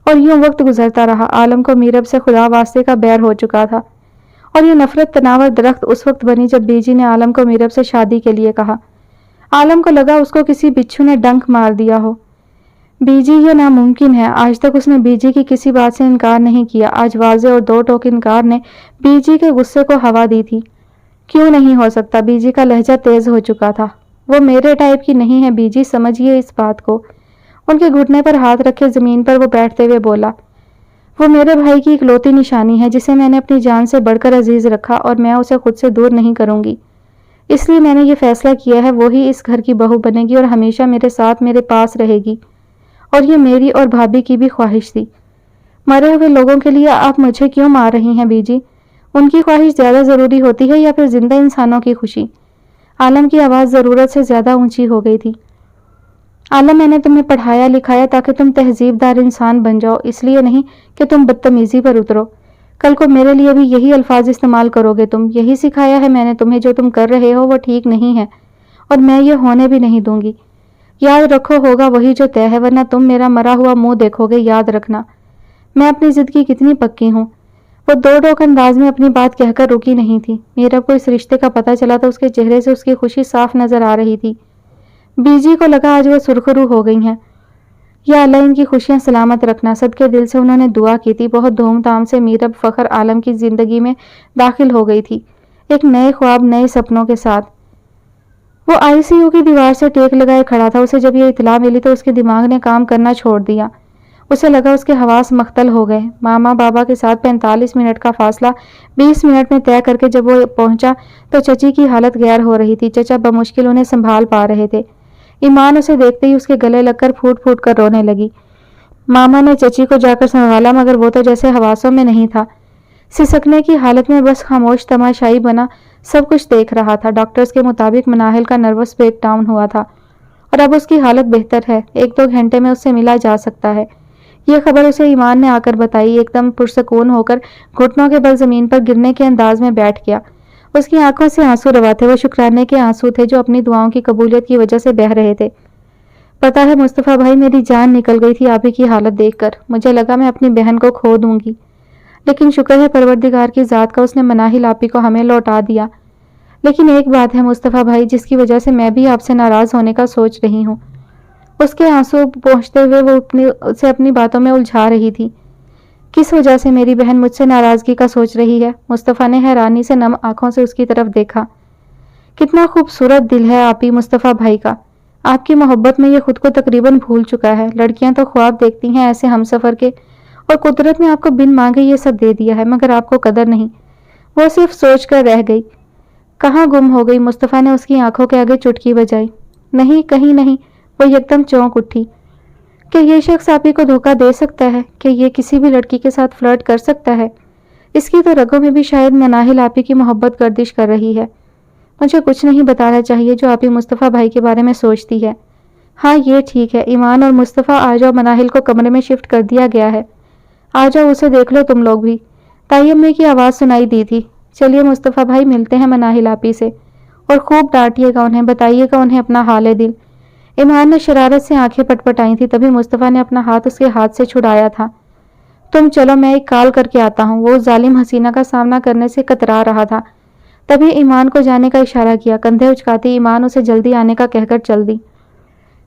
और यूं वक्त गुजरता रहा। आलम को मीरब से खुदा वास्ते का बैर हो चुका था और ये नफरत तनावर दरख्त उस वक्त बनी जब बीजी ने आलम को मीरब से शादी के लिए कहा। आलम को लगा उसको किसी बिच्छू ने डंक मार दिया हो। बीजी, ये नामुमकिन है। आज तक उसने बीजी की किसी बात से इनकार नहीं किया। आज वाज़े और दो टोक इनकार ने बीजी के गुस्से को हवा दी थी। क्यों नहीं हो सकता? बीजी का लहजा तेज हो चुका था। वो मेरे टाइप की नहीं है बीजी, समझिए इस बात को। उनके घुटने पर हाथ रखे जमीन पर वो बैठते हुए बोला। वो मेरे भाई की इकलौती निशानी है जिसे मैंने अपनी जान से बढ़कर अजीज रखा और मैं उसे खुद से दूर नहीं करूंगी। اس لیے میں نے یہ فیصلہ کیا ہے وہی اس گھر کی بہو بنے گی اور ہمیشہ میرے ساتھ میرے پاس رہے گی، اور یہ میری اور بھابھی کی بھی خواہش تھی۔ مرے ہوئے لوگوں کے لیے آپ مجھے کیوں مار رہی ہیں بی جی؟ ان کی خواہش زیادہ ضروری ہوتی ہے یا پھر زندہ انسانوں کی خوشی؟ عالم کی آواز ضرورت سے زیادہ اونچی ہو گئی تھی۔ عالم، میں نے تمہیں پڑھایا لکھایا تاکہ تم تہذیب دار انسان بن جاؤ، اس لیے نہیں کہ تم بدتمیزی پر اترو۔ کل کو میرے لیے بھی یہی الفاظ استعمال کرو گے تم۔ یہی سکھایا ہے میں نے تمہیں، جو تم کر رہے ہو وہ ٹھیک نہیں ہے اور میں یہ ہونے بھی نہیں دوں گی۔ یاد رکھو ہوگا وہی جو طے ہے، ورنہ تم میرا مرا ہوا منہ دیکھو گے، یاد رکھنا۔ میں اپنی ضد کی کتنی پکی ہوں۔ وہ دو ٹوک انداز میں اپنی بات کہہ کر رکی نہیں تھی۔ میرا کو اس رشتے کا پتہ چلا تو اس کے چہرے سے اس کی خوشی صاف نظر آ رہی تھی۔ بی جی کو لگا آج وہ سرخرو ہو گئی ہیں۔ یا اللہ ان کی خوشیاں سلامت رکھنا۔ صدقے دل سے انہوں نے دعا کی تھی۔ بہت دھوم دھام سے میرب فخر عالم کی زندگی میں داخل ہو گئی تھی، ایک نئے خواب، نئے سپنوں کے ساتھ۔ وہ آئی سی یو کی دیوار سے ٹیک لگائے کھڑا تھا۔ اسے جب یہ اطلاع ملی تو اس کے دماغ نے کام کرنا چھوڑ دیا۔ اسے لگا اس کے حواس مختل ہو گئے۔ ماما بابا کے ساتھ 45 منٹ کا فاصلہ 20 منٹ میں طے کر کے جب وہ پہنچا تو چچی کی حالت غیر ہو رہی تھی۔ چچا بمشکل انہیں سنبھال پا رہے تھے۔ ایمان اسے دیکھتے ہی اس کے گلے لگ کر پھوٹ پھوٹ کر رونے لگی۔ ماما نے چچی کو جا کر سنبھالا مگر وہ تو جیسے حواسوں میں نہیں تھا، سسکنے کی حالت میں بس خاموش تماشائی بنا سب کچھ دیکھ رہا تھا۔ ڈاکٹرز کے مطابق مناہل کا نروس بریک ڈاؤن ہوا تھا اور اب اس کی حالت بہتر ہے، 1-2 گھنٹے میں اس سے ملا جا سکتا ہے۔ یہ خبر اسے ایمان نے آ کر بتائی۔ ایک دم پرسکون ہو کر گھٹنوں کے بل زمین پر گرنے کے انداز میں بیٹھ گیا۔ اس کی آنکھوں سے آنسو روا تھے۔ وہ شکرانے کے آنسو تھے جو اپنی دعاؤں کی قبولیت کی وجہ سے بہہ رہے تھے۔ پتا ہے مصطفیٰ بھائی، میری جان نکل گئی تھی آپ ہی کی حالت دیکھ کر۔ مجھے لگا میں اپنی بہن کو کھو دوں گی، لیکن شکر ہے پروردگار کی ذات کا، اس نے مناہل آپی کو ہمیں لوٹا دیا۔ لیکن ایک بات ہے مصطفیٰ بھائی جس کی وجہ سے میں بھی آپ سے ناراض ہونے کا سوچ رہی ہوں۔ اس کے آنسو پہنچتے ہوئے وہ اسے اپنی باتوں میں الجھا رہی تھی۔ کس وجہ سے میری بہن مجھ سے ناراضگی کا سوچ رہی ہے؟ مصطفیٰ نے حیرانی سے نم آنکھوں سے اس کی طرف دیکھا۔ کتنا خوبصورت دل ہے آپی مصطفیٰ بھائی کا۔ آپ کی محبت میں یہ خود کو تقریباً بھول چکا ہے۔ لڑکیاں تو خواب دیکھتی ہیں ایسے ہم سفر کے، اور قدرت نے آپ کو بن مانگے یہ سب دے دیا ہے، مگر آپ کو قدر نہیں۔ وہ صرف سوچ کر رہ گئی۔ کہاں گم ہو گئی؟ مصطفیٰ نے اس کی آنکھوں کے آگے چٹکی بجائی۔ نہیں، کہیں نہیں۔ وہ یکدم چونک اٹھی۔ کہ یہ شخص آپ ہی کو دھوکہ دے سکتا ہے؟ کہ یہ کسی بھی لڑکی کے ساتھ فلرٹ کر سکتا ہے؟ اس کی تو رگوں میں بھی شاید مناہل آپ ہی کی محبت گردش کر رہی ہے۔ مجھے کچھ نہیں بتانا چاہیے جو آپ ہی مصطفیٰ بھائی کے بارے میں سوچتی ہے۔ ہاں یہ ٹھیک ہے۔ ایمان اور مصطفیٰ آ جاؤ، مناہل کو کمرے میں شفٹ کر دیا گیا ہے۔ آ جاؤ، اسے دیکھ لو تم لوگ بھی۔ طائی امی کی آواز سنائی دی تھی۔ چلیے مصطفیٰ بھائی ملتے ہیں مناہل آپی سے، اور خوب ڈانٹیے گا انہیں، بتائیے گا انہیں اپنا حال دل۔ ایمان نے شرارت سے آنکھیں پٹپٹائی تھی، تبھی مصطفیٰ نے اپنا ہاتھ اس کے ہاتھ سے چھڑایا تھا۔ تم چلو، میں ایک کال کر کے آتا ہوں۔ وہ ظالم حسینہ کا سامنا کرنے سے کترا رہا تھا، تبھی ایمان کو جانے کا اشارہ کیا۔ کندھے اچکاتی ایمان اسے جلدی آنے کا کہہ کر چل دی۔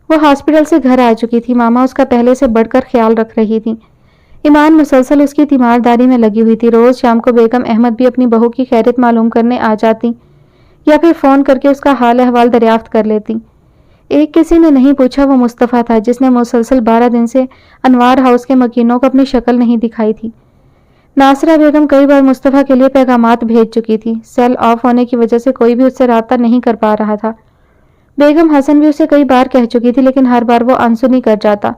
وہ ہاسپٹل سے گھر آ چکی تھی۔ ماما اس کا پہلے سے بڑھ کر خیال رکھ رہی تھی۔ ایمان مسلسل اس کی تیمارداری میں لگی ہوئی تھی۔ روز شام کو بیگم احمد بھی اپنی بہو کی خیریت معلوم کرنے آ جاتی یا پھر فون کر کے اس کا حال احوال دریافت کر لیتی۔ ایک کسی نے نہیں پوچھا وہ مصطفیٰ تھا جس نے مسلسل 12 دن سے انوار ہاؤس کے مکینوں کو اپنی شکل نہیں دکھائی تھی۔ ناصرہ بیگم کئی بار مصطفیٰ کے لیے پیغامات بھیج چکی تھی۔ سیل آف ہونے کی وجہ سے کوئی بھی اس سے رابطہ نہیں کر پا رہا تھا۔ بیگم حسن بھی اسے کئی بار کہہ چکی تھی، لیکن ہر بار وہ انسنی کر جاتا۔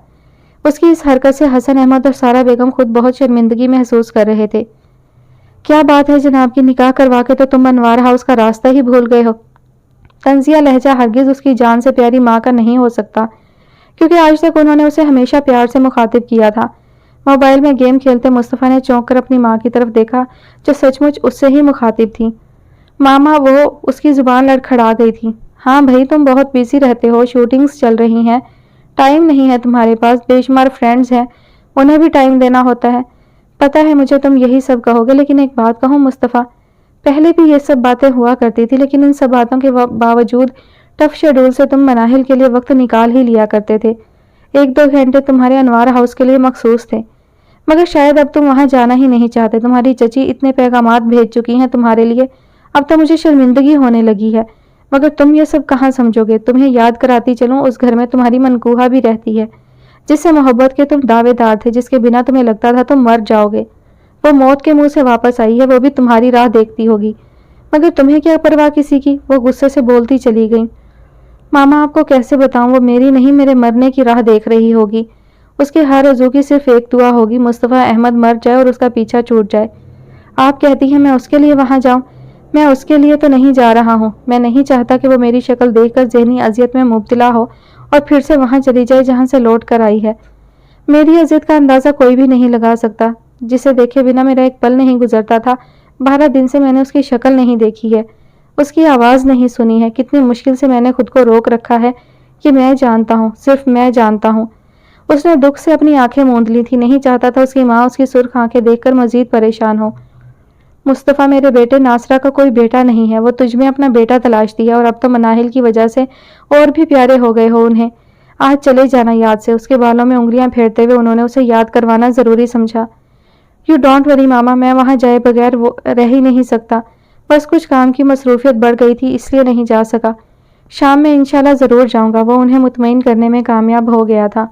اس کی اس حرکت سے حسن احمد اور سارا بیگم خود بہت شرمندگی محسوس کر رہے تھے۔ کیا بات ہے جناب کی نکاح کروا کے تو تم انوار ہاؤس کا راستہ ہی بھول گئے ہو؟ طنزیہ لہجہ ہرگز اس کی جان سے پیاری ماں کا نہیں ہو سکتا، کیونکہ آج تک انہوں نے اسے ہمیشہ پیار سے مخاطب کیا تھا۔ موبائل میں گیم کھیلتے مصطفیٰ نے چونک کر اپنی ماں کی طرف دیکھا جو سچ مچ اس سے ہی مخاطب تھی۔ ماما، وہ اس کی زبان لڑکھڑا گئی تھی۔ ہاں بھائی، تم بہت بیزی رہتے ہو، شوٹنگز چل رہی ہیں، ٹائم نہیں ہے تمہارے پاس، بے شمار فرینڈز ہیں، انہیں بھی ٹائم دینا ہوتا ہے۔ پتہ ہے مجھے تم یہی سب کہو گے، لیکن ایک بات کہوں مصطفیٰ، پہلے بھی یہ سب باتیں ہوا کرتی تھی، لیکن ان سب باتوں کے باوجود ٹف شیڈول سے تم مناہل کے لیے وقت نکال ہی لیا کرتے تھے۔ 1-2 گھنٹے تمہارے انوار ہاؤس کے لیے مخصوص تھے، مگر شاید اب تم وہاں جانا ہی نہیں چاہتے۔ تمہاری چچی اتنے پیغامات بھیج چکی ہیں تمہارے لیے، اب تو مجھے شرمندگی ہونے لگی ہے، مگر تم یہ سب کہاں سمجھو گے؟ تمہیں یاد کراتی چلوں، اس گھر میں تمہاری منکوہا بھی رہتی ہے، جس سے محبت کے تم دعوے دار تھے، جس کے بنا تمہیں لگتا تھا تم مر جاؤ گے۔ وہ موت کے منہ سے واپس آئی ہے، وہ بھی تمہاری راہ دیکھتی ہوگی۔ मगर तुम्हें क्या परवाह किसी की, वो गुस्से से बोलती चली गई। मामा आपको कैसे बताऊं, वो मेरी नहीं मेरे मरने की राह देख रही होगी। उसके हर अज़ू की सिर्फ एक दुआ होगी, मुस्तफ़ा अहमद मर जाए और उसका पीछा छूट जाए। आप कहती हैं मैं उसके लिए वहाँ जाऊं? मैं उसके लिए तो नहीं जा रहा हूँ। मैं नहीं चाहता कि वो मेरी शक्ल देखकर ज़हनी अजियत में मुब्तला हो और फिर से वहाँ चली जाए जहाँ से लौट कर आई है। मेरी अजियत का अंदाज़ा कोई भी नहीं लगा सकता। जिसे देखे बिना मेरा एक पल नहीं गुजरता था। 12 दिन से मैंने उसकी शक्ल नहीं देखी है, उसकी आवाज़ नहीं सुनी है। कितनी मुश्किल से मैंने खुद को रोक रखा है कि मैं जानता हूँ, सिर्फ मैं जानता हूँ। उसने दुख से अपनी आंखें मूंद ली थी। नहीं चाहता था उसकी माँ उसकी सुर्ख आंखें देखकर मजीद परेशान हो। मुस्तफ़ा मेरे बेटे नासरा का कोई बेटा नहीं है। वो तुझ में अपना बेटा तलाशती है और अब तो मनाहिल की वजह से और भी प्यारे हो गए हो उन्हें। आज चले जाना याद से। उसके बालों में उंगलियां फेरते हुए उन्होंने उसे याद करवाना ज़रूरी समझा। यू डोंट वरी मामा, मैं वहाँ जाए बगैर वो रह ही नहीं सकता। बस कुछ काम की मसरूफियत बढ़ गई थी इसलिए नहीं जा सका। शाम में इंशाल्लाह ज़रूर जाऊँगा। वो उन्हें मुतमईन करने में कामयाब हो गया था।